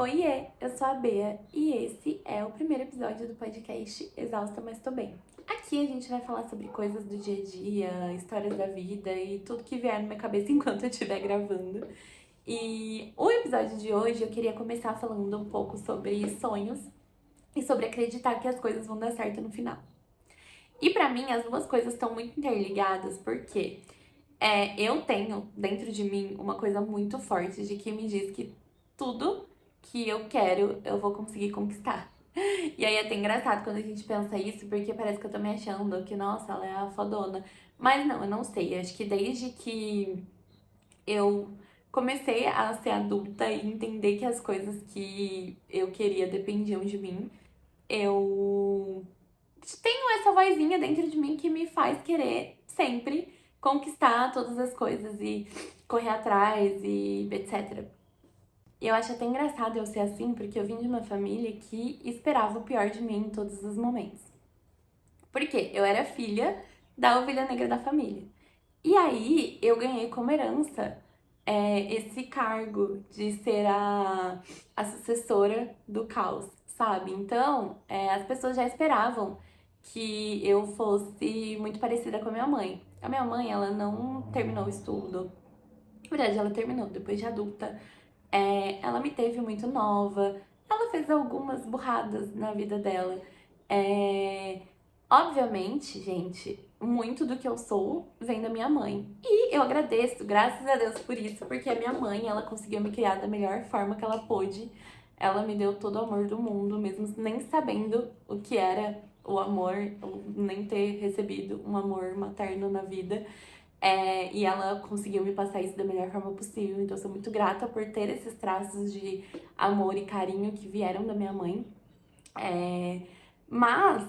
Oiê, eu sou a Bea e esse é o primeiro episódio do podcast Exausta, mas tô bem. Aqui a gente vai falar sobre coisas do dia a dia, histórias da vida e tudo que vier na minha cabeça enquanto eu estiver gravando. E o episódio de hoje eu queria começar falando um pouco sobre sonhos e sobre acreditar que as coisas vão dar certo no final. E pra mim as duas coisas estão muito interligadas porque eu tenho dentro de mim uma coisa muito forte de que me diz que tudo que eu quero eu vou conseguir conquistar. E aí é até engraçado quando a gente pensa isso, porque parece que eu tô me achando que, nossa, ela é a fodona. Mas não, eu não sei. Eu acho que desde que eu comecei a ser adulta e entender que as coisas que eu queria dependiam de mim, eu tenho essa vozinha dentro de mim que me faz querer sempre conquistar todas as coisas e correr atrás e etc. E eu acho até engraçado eu ser assim, porque eu vim de uma família que esperava o pior de mim em todos os momentos. Porque eu era filha da ovelha negra da família. E aí eu ganhei como herança esse cargo de ser a sucessora do caos, sabe? Então, as pessoas já esperavam que eu fosse muito parecida com a minha mãe. A minha mãe, ela não terminou o estudo. Na verdade, ela terminou depois de adulta. Ela me teve muito nova. Ela fez algumas burradas na vida dela. É, Obviamente, gente, muito do que eu sou vem da minha mãe. E eu agradeço, graças a Deus por isso, porque a minha mãe, ela conseguiu me criar da melhor forma que ela pôde. Ela me deu todo o amor do mundo, mesmo nem sabendo o que era o amor, ou nem ter recebido um amor materno na vida. E ela conseguiu me passar isso da melhor forma possível. Então, eu sou muito grata por ter esses traços de amor e carinho que vieram da minha mãe. É, mas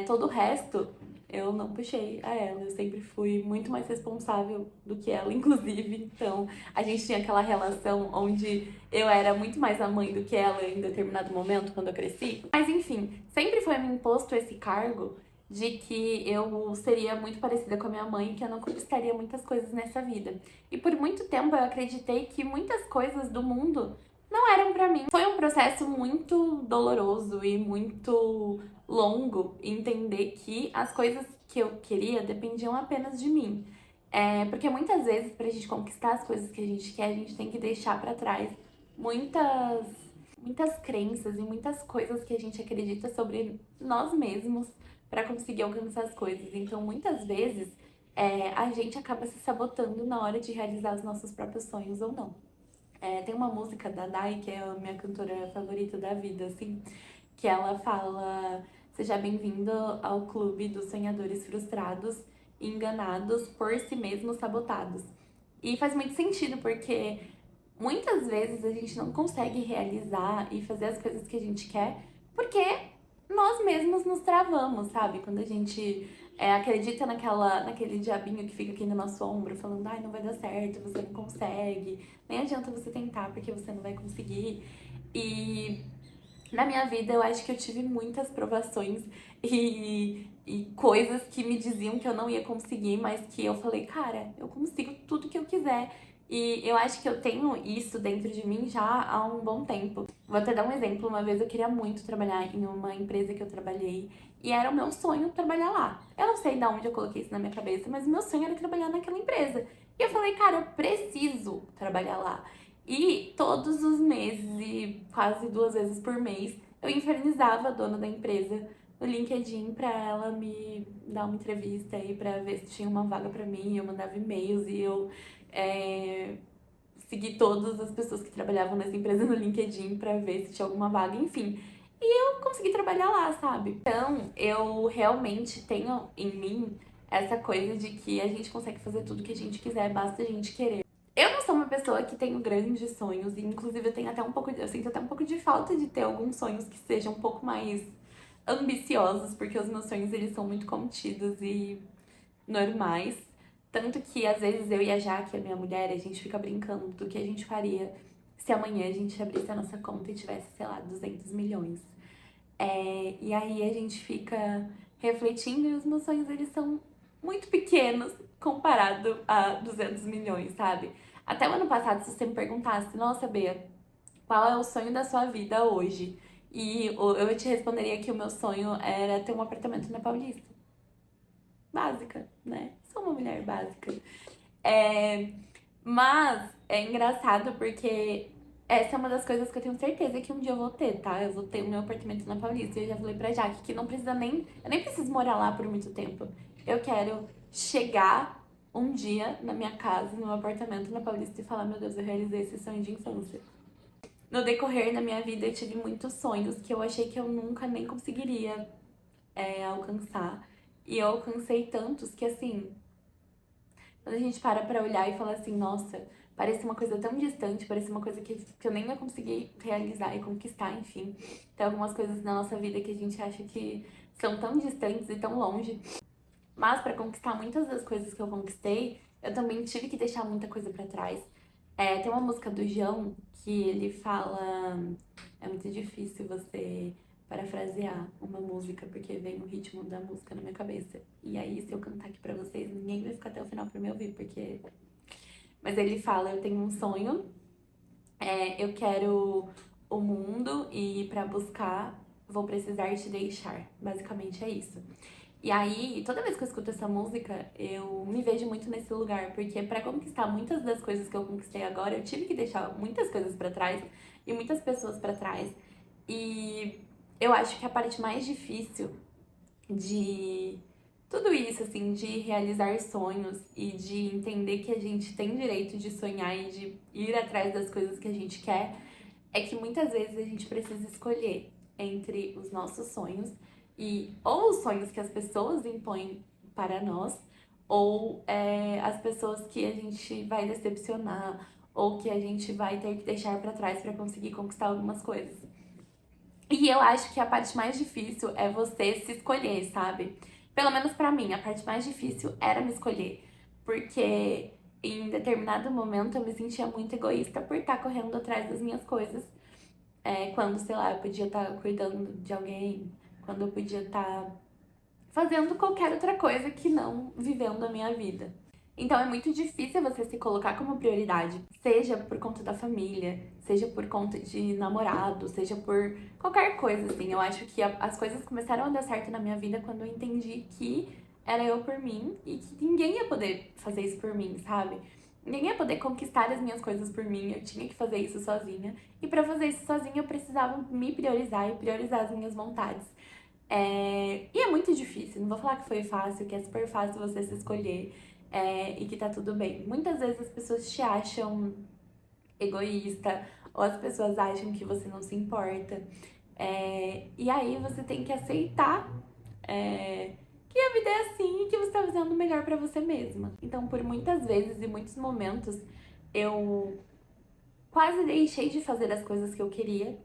todo o resto eu não puxei a ela. Eu sempre fui muito mais responsável do que ela, inclusive. Então, a gente tinha aquela relação onde eu era muito mais a mãe do que ela em determinado momento, quando eu cresci. Mas, enfim, sempre foi me imposto esse cargo de que eu seria muito parecida com a minha mãe, que eu não conquistaria muitas coisas nessa vida. E por muito tempo eu acreditei que muitas coisas do mundo não eram pra mim. Foi um processo muito doloroso e muito longo entender que as coisas que eu queria dependiam apenas de mim. Porque muitas vezes, pra gente conquistar as coisas que a gente quer, a gente tem que deixar pra trás muitas, muitas crenças e muitas coisas que a gente acredita sobre nós mesmos pra conseguir alcançar as coisas. Então, muitas vezes, a gente acaba se sabotando na hora de realizar os nossos próprios sonhos ou não. Tem uma música da Dai, que é a minha cantora favorita da vida, assim, que ela fala: Seja bem-vindo ao clube dos sonhadores frustrados e enganados por si mesmos sabotados. E faz muito sentido, porque muitas vezes a gente não consegue realizar e fazer as coisas que a gente quer porque nós mesmos nos travamos, sabe? Quando a gente acredita naquele diabinho que fica aqui no nosso ombro, falando: ai, não vai dar certo, você não consegue, nem adianta você tentar porque você não vai conseguir. E na minha vida eu acho que eu tive muitas provações e coisas que me diziam que eu não ia conseguir, mas que eu falei: cara, eu consigo tudo que eu quiser. E eu acho que eu tenho isso dentro de mim já há um bom tempo. Vou até dar um exemplo. Uma vez eu queria muito trabalhar em uma empresa que eu trabalhei e era o meu sonho trabalhar lá. Eu não sei de onde eu coloquei isso na minha cabeça, mas o meu sonho era trabalhar naquela empresa. E eu falei: cara, eu preciso trabalhar lá. E todos os meses, e quase 2 vezes por mês, eu infernizava a dona da empresa no LinkedIn pra ela me dar uma entrevista aí pra ver se tinha uma vaga pra mim. Eu mandava e-mails e eu segui todas as pessoas que trabalhavam nessa empresa no LinkedIn pra ver se tinha alguma vaga, enfim. E eu consegui trabalhar lá, sabe? Então, eu realmente tenho em mim essa coisa de que a gente consegue fazer tudo que a gente quiser, basta a gente querer. Eu não sou uma pessoa que tenho grandes sonhos, e inclusive eu tenho até um pouco, eu sinto até um pouco de falta de ter alguns sonhos que sejam um pouco mais ambiciosos, porque os meus sonhos eles são muito contidos e normais. Tanto que às vezes eu e a Jaque, a minha mulher, a gente fica brincando do que a gente faria se amanhã a gente abrisse a nossa conta e tivesse, sei lá, 200 milhões. E aí a gente fica refletindo e os meus sonhos eles são muito pequenos comparado a 200 milhões, sabe? Até o ano passado, se você me perguntasse: nossa, Bea, qual é o sonho da sua vida hoje? E eu te responderia que o meu sonho era ter um apartamento na Paulista. Básica, né? Sou uma mulher básica. É, mas é engraçado porque essa é uma das coisas que eu tenho certeza que um dia eu vou ter, tá? Eu vou ter o meu apartamento na Paulista. E eu já falei pra Jaque que não precisa nem. Eu nem preciso morar lá por muito tempo. Eu quero chegar um dia na minha casa, no meu apartamento na Paulista e falar: meu Deus, eu realizei esse sonho de infância. No decorrer da minha vida, eu tive muitos sonhos que eu achei que eu nunca nem conseguiria alcançar. E eu alcancei tantos que, assim, quando a gente para pra olhar e fala assim, nossa, parece uma coisa tão distante, parece uma coisa que eu nem ia conseguir realizar e conquistar, enfim. Tem algumas coisas na nossa vida que a gente acha que são tão distantes e tão longe. Mas para conquistar muitas das coisas que eu conquistei, eu também tive que deixar muita coisa pra trás. Tem uma música do João que ele fala. É muito difícil você parafrasear uma música, porque vem o ritmo da música na minha cabeça. E aí, se eu cantar aqui pra vocês, ninguém vai ficar até o final pra me ouvir, porque. Mas ele fala: eu tenho um sonho, eu quero o mundo e pra buscar vou precisar te deixar. Basicamente é isso. E aí, toda vez que eu escuto essa música, eu me vejo muito nesse lugar, porque pra conquistar muitas das coisas que eu conquistei agora, eu tive que deixar muitas coisas pra trás e muitas pessoas pra trás. E eu acho que a parte mais difícil de tudo isso, assim, de realizar sonhos e de entender que a gente tem direito de sonhar e de ir atrás das coisas que a gente quer, é que muitas vezes a gente precisa escolher entre os nossos sonhos e ou os sonhos que as pessoas impõem para nós, ou as pessoas que a gente vai decepcionar, ou que a gente vai ter que deixar para trás para conseguir conquistar algumas coisas. E eu acho que a parte mais difícil é você se escolher, sabe? Pelo menos pra mim, a parte mais difícil era me escolher. Porque em determinado momento eu me sentia muito egoísta por estar correndo atrás das minhas coisas. Quando, sei lá, eu podia estar cuidando de alguém, quando eu podia estar fazendo qualquer outra coisa que não vivendo a minha vida. Então é muito difícil você se colocar como prioridade, seja por conta da família, seja por conta de namorado, seja por qualquer coisa assim. Eu acho que as coisas começaram a dar certo na minha vida quando eu entendi que era eu por mim e que ninguém ia poder fazer isso por mim, sabe? Ninguém ia poder conquistar as minhas coisas por mim, eu tinha que fazer isso sozinha. E para fazer isso sozinha eu precisava me priorizar e priorizar as minhas vontades. E é muito difícil, não vou falar que foi fácil, que é super fácil você se escolher e que tá tudo bem. Muitas vezes as pessoas te acham egoísta ou as pessoas acham que você não se importa. E aí você tem que aceitar que a vida é assim e que você tá fazendo o melhor pra você mesma. Então, por muitas vezes e muitos momentos, eu quase deixei de fazer as coisas que eu queria,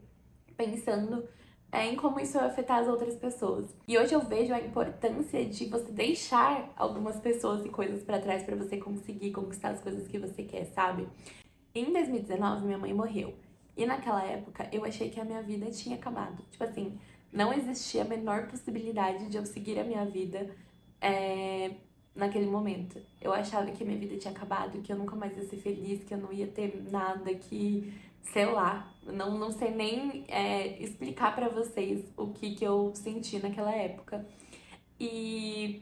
pensando em como isso vai afetar as outras pessoas. E hoje eu vejo a importância de você deixar algumas pessoas e coisas pra trás pra você conseguir conquistar as coisas que você quer, sabe? Em 2019, minha mãe morreu. E naquela época, eu achei que a minha vida tinha acabado. Tipo assim, não existia a menor possibilidade de eu seguir a minha vida naquele momento. Eu achava que a minha vida tinha acabado, que eu nunca mais ia ser feliz, que eu não ia ter nada, que, sei lá, não sei nem explicar pra vocês o que eu senti naquela época. E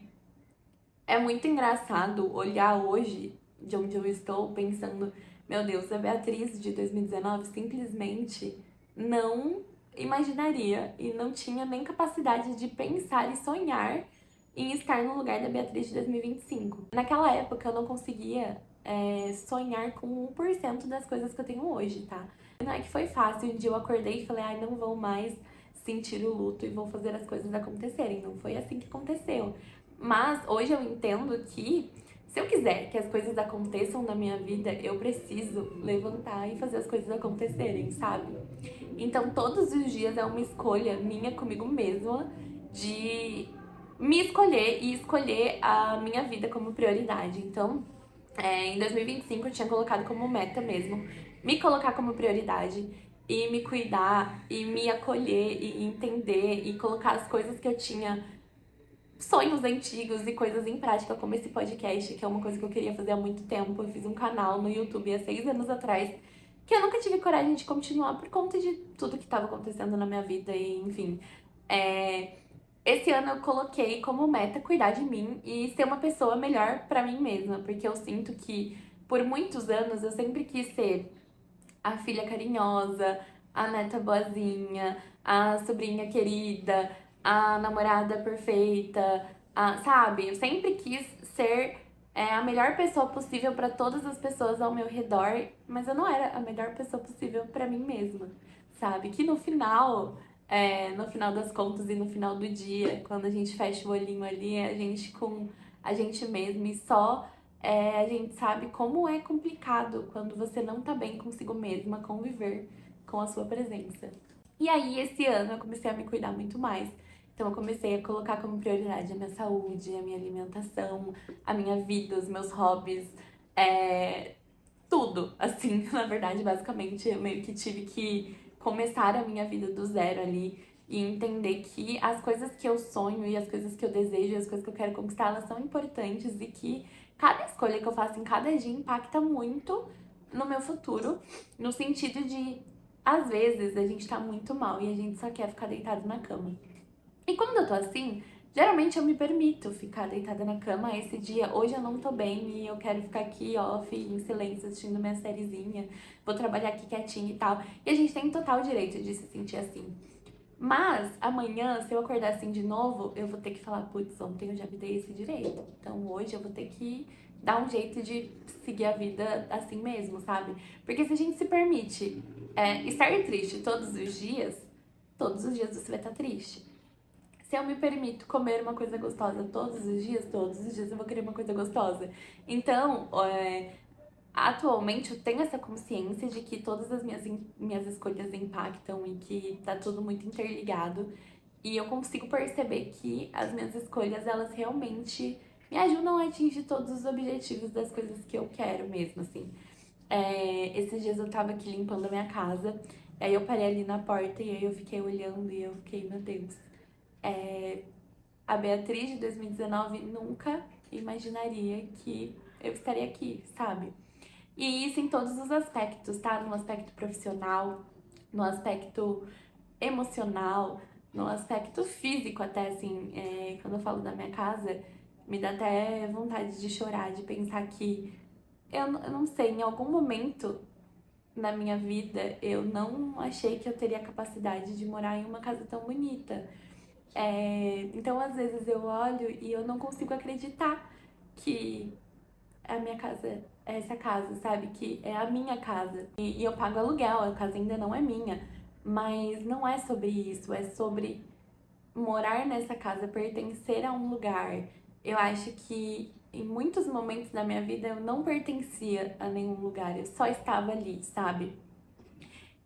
é muito engraçado olhar hoje de onde eu estou pensando, meu Deus, a Beatriz de 2019 simplesmente não imaginaria e não tinha nem capacidade de pensar e sonhar em estar no lugar da Beatriz de 2025. Naquela época eu não conseguia sonhar com 1% das coisas que eu tenho hoje, tá? Não é que foi fácil, um dia eu acordei e falei, ai, não vou mais sentir o luto e vou fazer as coisas acontecerem. Não foi assim que aconteceu. Mas hoje eu entendo que se eu quiser que as coisas aconteçam na minha vida, eu preciso levantar e fazer as coisas acontecerem, sabe? Então todos os dias é uma escolha minha comigo mesma de me escolher e escolher a minha vida como prioridade. Então, em 2025 eu tinha colocado como meta mesmo me colocar como prioridade e me cuidar e me acolher e entender e colocar as coisas que eu tinha sonhos antigos e coisas em prática, como esse podcast, que é uma coisa que eu queria fazer há muito tempo. Eu fiz um canal no YouTube há 6 anos atrás, que eu nunca tive coragem de continuar por conta de tudo que tava acontecendo na minha vida e, enfim. Esse ano eu coloquei como meta cuidar de mim e ser uma pessoa melhor pra mim mesma, porque eu sinto que por muitos anos eu sempre quis ser a filha carinhosa, a neta boazinha, a sobrinha querida, a namorada perfeita, sabe? Eu sempre quis ser a melhor pessoa possível pra todas as pessoas ao meu redor, mas eu não era a melhor pessoa possível pra mim mesma, sabe? Que no final das contas e no final do dia, quando a gente fecha o olhinho ali, é a gente com a gente mesma e só a gente sabe como é complicado quando você não tá bem consigo mesma conviver com a sua presença. E aí, esse ano, eu comecei a me cuidar muito mais. Então, eu comecei a colocar como prioridade a minha saúde, a minha alimentação, a minha vida, os meus hobbies, tudo. Assim, na verdade, basicamente, eu meio que tive que começar a minha vida do zero ali e entender que as coisas que eu sonho e as coisas que eu desejo e as coisas que eu quero conquistar, elas são importantes e que cada escolha que eu faço em cada dia impacta muito no meu futuro, no sentido de, às vezes, a gente tá muito mal e a gente só quer ficar deitado na cama. E quando eu tô assim, geralmente eu me permito ficar deitada na cama. Esse dia, hoje eu não tô bem e eu quero ficar aqui off, em silêncio, assistindo minha sériezinha, vou trabalhar aqui quietinha e tal. E a gente tem total direito de se sentir assim. Mas amanhã, se eu acordar assim de novo, eu vou ter que falar, putz, ontem eu já me dei esse direito. Então hoje eu vou ter que dar um jeito de seguir a vida assim mesmo, sabe? Porque se a gente se permite estar triste todos os dias você vai estar triste. Se eu me permito comer uma coisa gostosa todos os dias eu vou querer uma coisa gostosa. Então, atualmente eu tenho essa consciência de que todas as minhas escolhas impactam e que tá tudo muito interligado. E eu consigo perceber que as minhas escolhas, elas realmente me ajudam a atingir todos os objetivos das coisas que eu quero mesmo, assim. Esses dias eu tava aqui limpando a minha casa, e aí eu parei ali na porta e aí eu fiquei olhando e eu fiquei, meu Deus. A Beatriz de 2019 nunca imaginaria que eu estaria aqui, sabe? E isso em todos os aspectos, tá? No aspecto profissional, no aspecto emocional, no aspecto físico até, assim. Quando eu falo da minha casa, me dá até vontade de chorar, de pensar que eu não sei, em algum momento na minha vida eu não achei que eu teria a capacidade de morar em uma casa tão bonita. Então, às vezes eu olho e eu não consigo acreditar que a minha casa é essa casa, sabe? Que é a minha casa. E eu pago aluguel, a casa ainda não é minha. Mas não é sobre isso, é sobre morar nessa casa, pertencer a um lugar. Eu acho que em muitos momentos da minha vida eu não pertencia a nenhum lugar, eu só estava ali, sabe?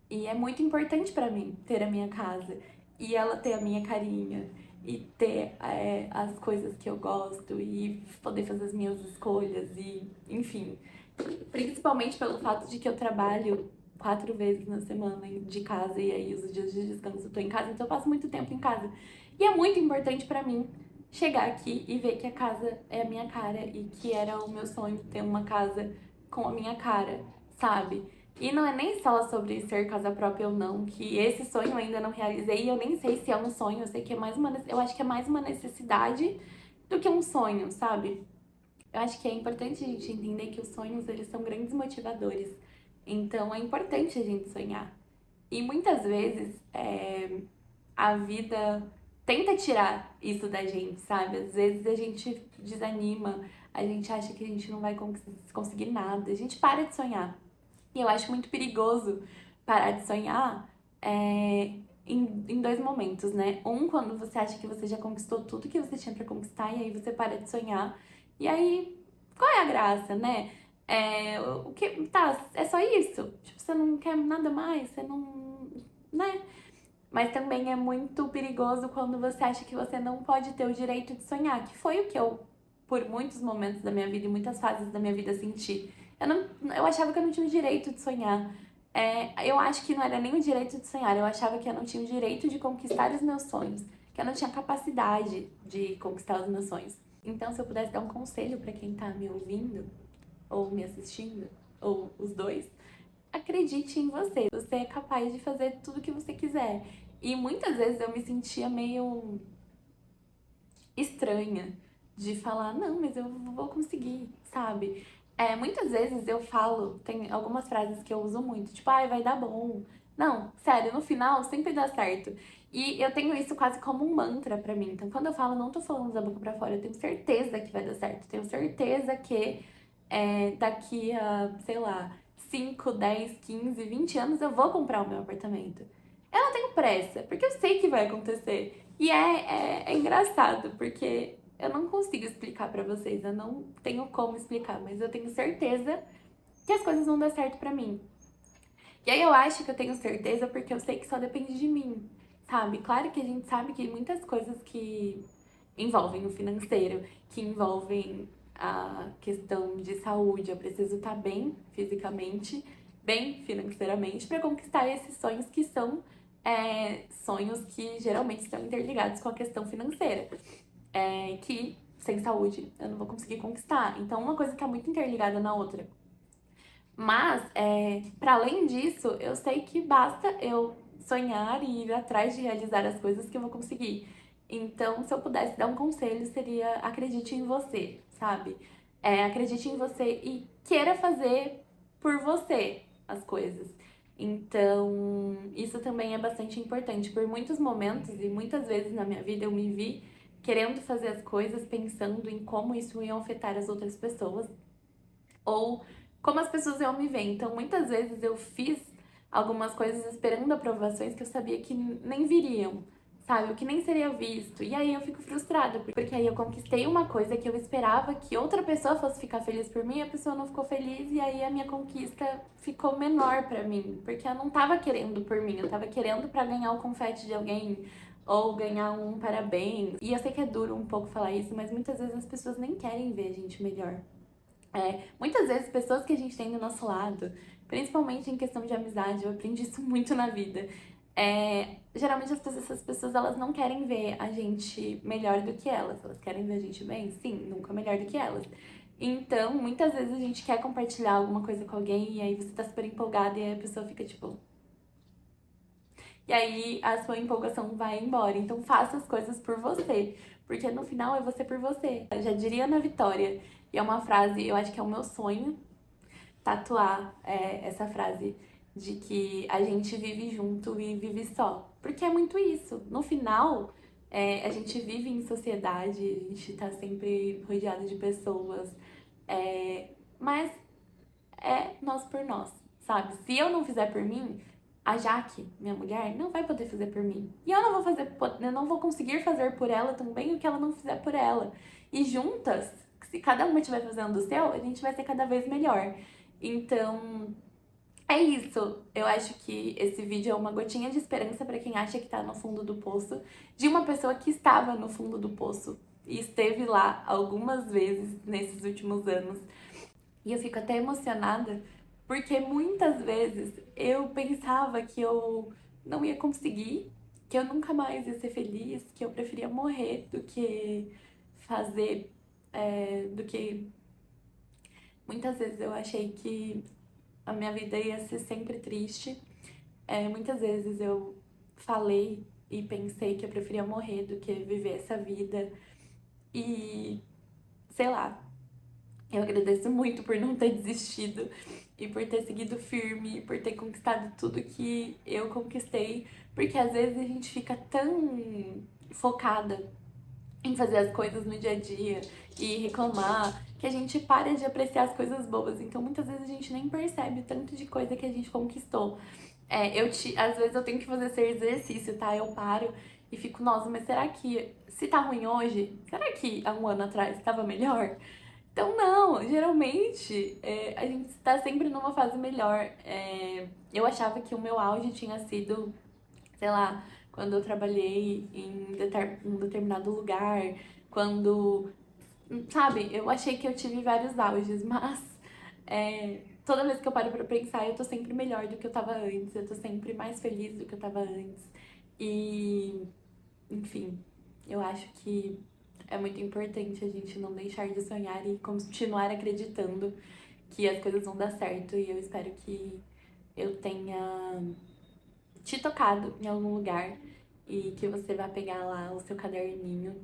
E é muito importante pra mim ter a minha casa e ela ter a minha carinha e ter as coisas que eu gosto e poder fazer as minhas escolhas e, enfim. Principalmente pelo fato de que eu trabalho 4 vezes na semana de casa e aí os dias de descanso eu tô em casa, então eu passo muito tempo em casa. E é muito importante pra mim chegar aqui e ver que a casa é a minha cara e que era o meu sonho ter uma casa com a minha cara, sabe? E não é nem só sobre ser casa própria ou não, que esse sonho eu ainda não realizei e eu nem sei se é um sonho, eu sei que é eu acho que é mais uma necessidade do que um sonho, sabe? Eu acho que é importante a gente entender que os sonhos, eles são grandes motivadores. Então, é importante a gente sonhar. E muitas vezes, a vida tenta tirar isso da gente, sabe? Às vezes a gente desanima, a gente acha que a gente não vai conseguir nada, a gente para de sonhar. E eu acho muito perigoso parar de sonhar em dois momentos, né? Um, quando você acha que você já conquistou tudo que você tinha pra conquistar, e aí você para de sonhar. E aí, qual é a graça, né? O que. Tá, é só isso? Tipo, você não quer nada mais, você não. Né? Mas também é muito perigoso quando você acha que você não pode ter o direito de sonhar, que foi o que eu, por muitos momentos da minha vida e muitas fases da minha vida, senti. Eu achava que eu não tinha o direito de sonhar. Eu acho que não era nem o direito de sonhar, eu achava que eu não tinha o direito de conquistar os meus sonhos, que eu não tinha capacidade de conquistar os meus sonhos. Então, se eu pudesse dar um conselho pra quem tá me ouvindo, ou me assistindo, ou os dois, acredite em você. Você é capaz de fazer tudo o que você quiser. E muitas vezes eu me sentia meio estranha de falar, não, mas eu vou conseguir, sabe? Muitas vezes eu falo, tem algumas frases que eu uso muito, tipo, ai, vai dar bom. Não, sério, no final sempre dá certo. E eu tenho isso quase como um mantra pra mim. Então, quando eu falo, não tô falando da boca pra fora, eu tenho certeza que vai dar certo. Tenho certeza que daqui a, sei lá, 5, 10, 15, 20 anos eu vou comprar o meu apartamento. Eu não tenho pressa, porque eu sei que vai acontecer. E é engraçado, porque eu não consigo explicar pra vocês, eu não tenho como explicar, mas eu tenho certeza que as coisas vão dar certo pra mim. E aí eu acho que eu tenho certeza porque eu sei que só depende de mim, sabe? Claro que a gente sabe que muitas coisas que envolvem o financeiro, que envolvem a questão de saúde, eu preciso estar bem fisicamente, bem financeiramente, para conquistar esses sonhos que são sonhos que geralmente estão interligados com a questão financeira, que sem saúde eu não vou conseguir conquistar. Então, uma coisa está muito interligada na outra. Mas, para além disso, eu sei que basta eu sonhar e ir atrás de realizar as coisas que eu vou conseguir. Então, se eu pudesse dar um conselho, seria acredite em você, sabe? Acredite em você e queira fazer por você as coisas. Então, isso também é bastante importante. Por muitos momentos e muitas vezes na minha vida eu me vi querendo fazer as coisas pensando em como isso ia afetar as outras pessoas ou como as pessoas iam me ver. Então, muitas vezes eu fiz algumas coisas esperando aprovações que eu sabia que nem viriam, sabe? O que nem seria visto. E aí eu fico frustrada, porque aí eu conquistei uma coisa que eu esperava que outra pessoa fosse ficar feliz por mim, a pessoa não ficou feliz e aí a minha conquista ficou menor pra mim, porque eu não tava querendo por mim, eu tava querendo pra ganhar o confete de alguém. Ou ganhar um parabéns. E eu sei que é duro um pouco falar isso, mas muitas vezes as pessoas nem querem ver a gente melhor. Muitas vezes, pessoas que a gente tem do nosso lado, principalmente em questão de amizade, eu aprendi isso muito na vida. Geralmente essas pessoas elas não querem ver a gente melhor do que elas querem ver a gente bem? Sim, nunca melhor do que elas. Então, muitas vezes a gente quer compartilhar alguma coisa com alguém e aí você tá super empolgada e aí a pessoa fica tipo. E aí a sua empolgação vai embora. Então, faça as coisas por você, porque no final é você por você. Eu já diria na Vitória, e é uma frase, eu acho que é o meu sonho tatuar essa frase de que a gente vive junto e vive só. Porque é muito isso. No final, a gente vive em sociedade, a gente tá sempre rodeado de pessoas, mas é nós por nós, sabe? Se eu não fizer por mim, a Jaque, minha mulher, não vai poder fazer por mim. E eu não vou conseguir fazer por ela também o que ela não fizer por ela. E juntas, se cada uma estiver fazendo o seu, a gente vai ser cada vez melhor. Então, é isso. Eu acho que esse vídeo é uma gotinha de esperança para quem acha que tá no fundo do poço, de uma pessoa que estava no fundo do poço e esteve lá algumas vezes nesses últimos anos. E eu fico até emocionada, porque muitas vezes eu pensava que eu não ia conseguir, que eu nunca mais ia ser feliz, que eu preferia morrer do que fazer, do que muitas vezes eu achei que a minha vida ia ser sempre triste. Muitas vezes eu falei e pensei que eu preferia morrer do que viver essa vida. E sei lá, eu agradeço muito por não ter desistido e por ter seguido firme, por ter conquistado tudo que eu conquistei, porque às vezes a gente fica tão focada em fazer as coisas no dia a dia e reclamar que a gente para de apreciar as coisas boas. Então muitas vezes a gente nem percebe o tanto de coisa que a gente conquistou. Às vezes eu tenho que fazer esse exercício, tá? Eu paro e fico, nossa, mas será que se tá ruim hoje, será que há um ano atrás estava melhor? Então, não, geralmente a gente está sempre numa fase melhor. Eu achava que o meu auge tinha sido, sei lá, quando eu trabalhei em um determinado lugar, quando, sabe, eu achei que eu tive vários auges, mas toda vez que eu paro pra pensar, eu tô sempre melhor do que eu tava antes, eu tô sempre mais feliz do que eu tava antes. E, enfim, eu acho que é muito importante a gente não deixar de sonhar e continuar acreditando que as coisas vão dar certo. E eu espero que eu tenha te tocado em algum lugar e que você vai pegar lá o seu caderninho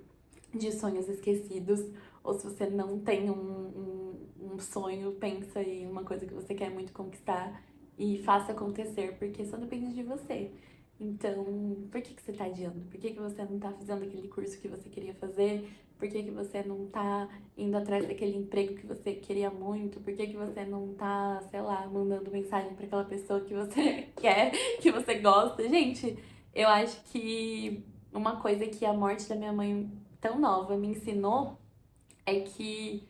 de sonhos esquecidos, ou se você não tem um sonho, pensa em uma coisa que você quer muito conquistar e faça acontecer, porque só depende de você. Então, por que você tá adiando? Por que você não tá fazendo aquele curso que você queria fazer? Por que você não tá indo atrás daquele emprego que você queria muito? Por que você não tá, sei lá, mandando mensagem pra aquela pessoa que você quer, que você gosta? Gente, eu acho que uma coisa que a morte da minha mãe tão nova me ensinou é que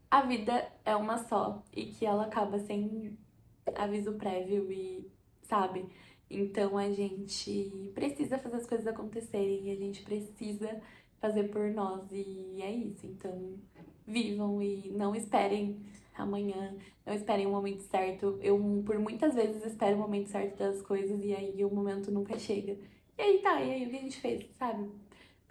a vida é uma só e que ela acaba sem aviso prévio e, sabe? Então a gente precisa fazer as coisas acontecerem e a gente precisa fazer por nós e é isso. Então vivam e não esperem amanhã, não esperem o momento certo. Eu por muitas vezes espero o momento certo das coisas e aí o momento nunca chega. E aí tá, e aí o que a gente fez, sabe?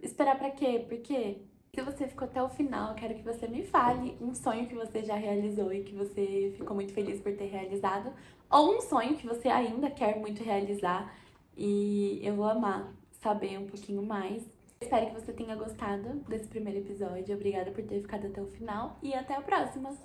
Esperar pra quê? Porque se você ficou até o final, eu quero que você me fale um sonho que você já realizou e que você ficou muito feliz por ter realizado, ou um sonho que você ainda quer muito realizar e eu vou amar saber um pouquinho mais. Espero que você tenha gostado desse primeiro episódio. Obrigada por ter ficado até o final e até a próxima!